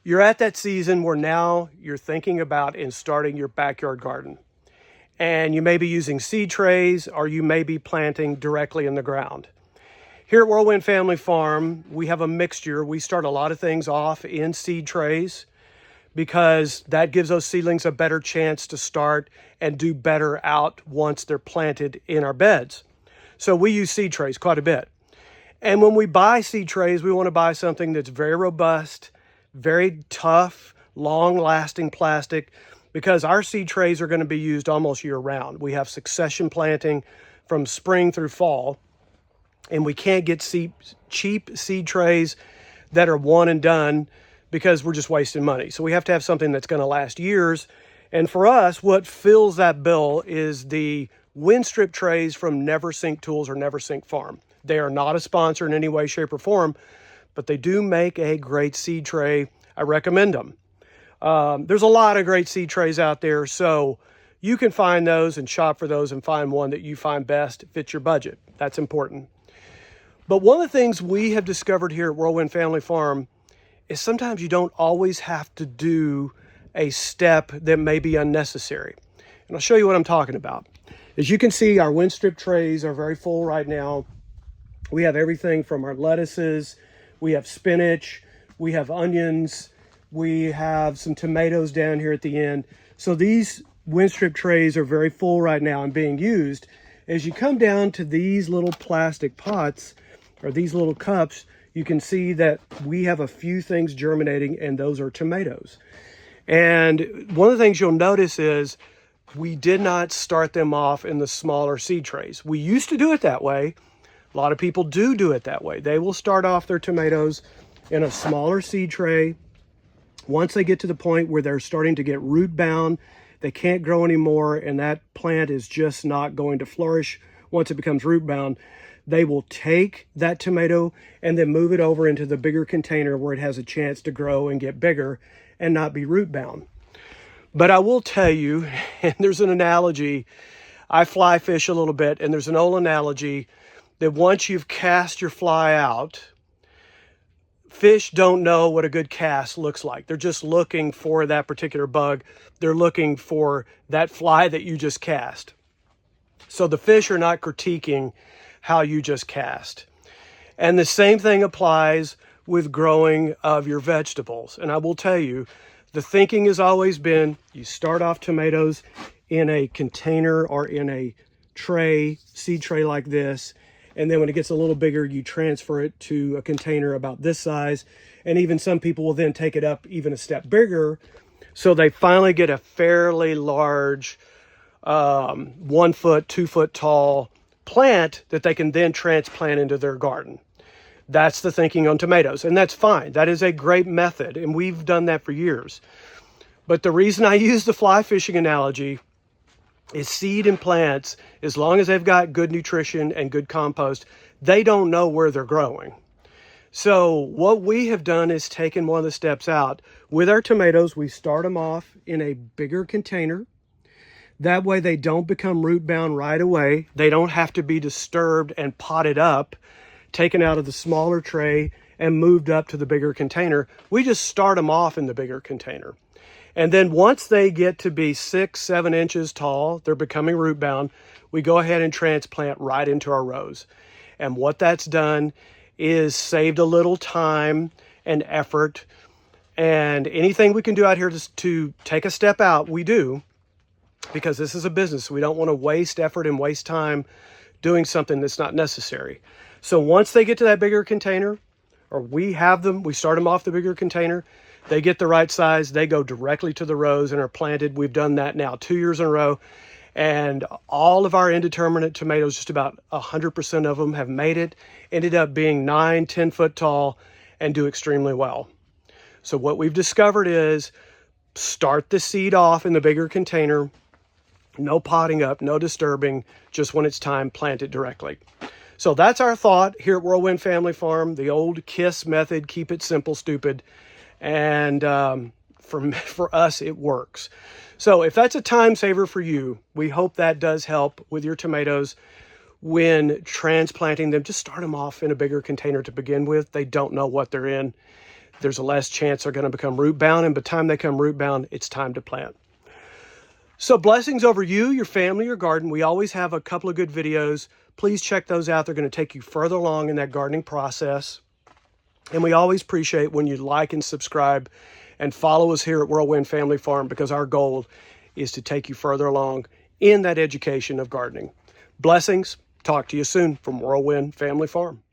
You're at that season where now you're thinking about and starting your backyard garden. And you may be using seed trays or you may be planting directly in the ground. Here at Whirlwind Family Farm, we have a mixture. We start a lot of things off in seed trays because that gives those seedlings a better chance to start and do better out once they're planted in our beds. So we use seed trays quite a bit. And when we buy seed trays, we want to buy something that's very robust, very tough, long-lasting plastic, because our seed trays are going to be used almost year-round. We have succession planting from spring through fall, and we can't get cheap seed trays that are one and done because we're just wasting money. So we have to have something that's going to last years. And for us, what fills that bill is the wind strip trays from Never Sink Tools or Never Sink Farm. They are not a sponsor in any way, shape, or form, but they do make a great seed tray. I recommend them. There's a lot of great seed trays out there, so you can find those and shop for those and find one that you find best, fits your budget. That's important. But one of the things we have discovered here at Whirlwind Family Farm is sometimes you don't always have to do a step that may be unnecessary. And I'll show you what I'm talking about. As you can see, our wind strip trays are very full right now. We have everything from our lettuces, we have spinach, we have onions, we have some tomatoes down here at the end. So these wind strip trays are very full right now and being used. As you come down to these little plastic pots or these little cups, you can see that we have a few things germinating, and those are tomatoes. And one of the things you'll notice is we did not start them off in the smaller seed trays. We used to do it that way. A lot of people do it that way. They will start off their tomatoes in a smaller seed tray. Once they get to the point where they're starting to get root bound, they can't grow anymore, and that plant is just not going to flourish once it becomes root bound, they will take that tomato and then move it over into the bigger container where it has a chance to grow and get bigger and not be root bound. But I will tell you, and there's an analogy, I fly fish a little bit, and there's an old analogy that once you've cast your fly out, fish don't know what a good cast looks like. They're just looking for that particular bug. They're looking for that fly that you just cast. So the fish are not critiquing how you just cast. And the same thing applies with growing of your vegetables. And I will tell you, the thinking has always been, you start off tomatoes in a container or in a tray, seed tray like this, and then when it gets a little bigger, you transfer it to a container about this size. And even some people will then take it up even a step bigger. So they finally get a fairly large 1 foot, 2 foot tall plant that they can then transplant into their garden. That's the thinking on tomatoes, and that's fine. That is a great method, and we've done that for years. But the reason I use the fly fishing analogy is seed and plants, as long as they've got good nutrition and good compost, they don't know where they're growing. So what we have done is taken one of the steps out. With our tomatoes, we start them off in a bigger container. That way they don't become root bound right away. They don't have to be disturbed and potted up, taken out of the smaller tray and moved up to the bigger container. We just start them off in the bigger container. And then once they get to be 6-7 inches tall, they're becoming root bound, we go ahead and transplant right into our rows. And what that's done is saved a little time and effort. And anything we can do out here to take a step out, we do, because this is a business. We don't want to waste effort and waste time doing something that's not necessary. So once they get to that bigger container, or we have them, we start them off the bigger container, they get the right size, they go directly to the rows and are planted. We've done that now 2 years in a row. And all of our indeterminate tomatoes, just about 100% of them have made it, ended up being 9-10 foot tall and do extremely well. So what we've discovered is start the seed off in the bigger container, no potting up, no disturbing, just when it's time, plant it directly. So that's our thought here at Whirlwind Family Farm, the old KISS method, keep it simple, stupid. And for us, it works. So if that's a time saver for you, we hope that does help with your tomatoes when transplanting them. Just start them off in a bigger container to begin with. They don't know what they're in. there's a less chance they're going to become root bound. And by the time they come root bound, it's time to plant. So blessings over you, your family, your garden. We always have a couple of good videos. Please check those out. They're going to take you further along in that gardening process. And we always appreciate when you like and subscribe and follow us here at Whirlwind Family Farm, because our goal is to take you further along in that education of gardening. Blessings. Talk to you soon from Whirlwind Family Farm.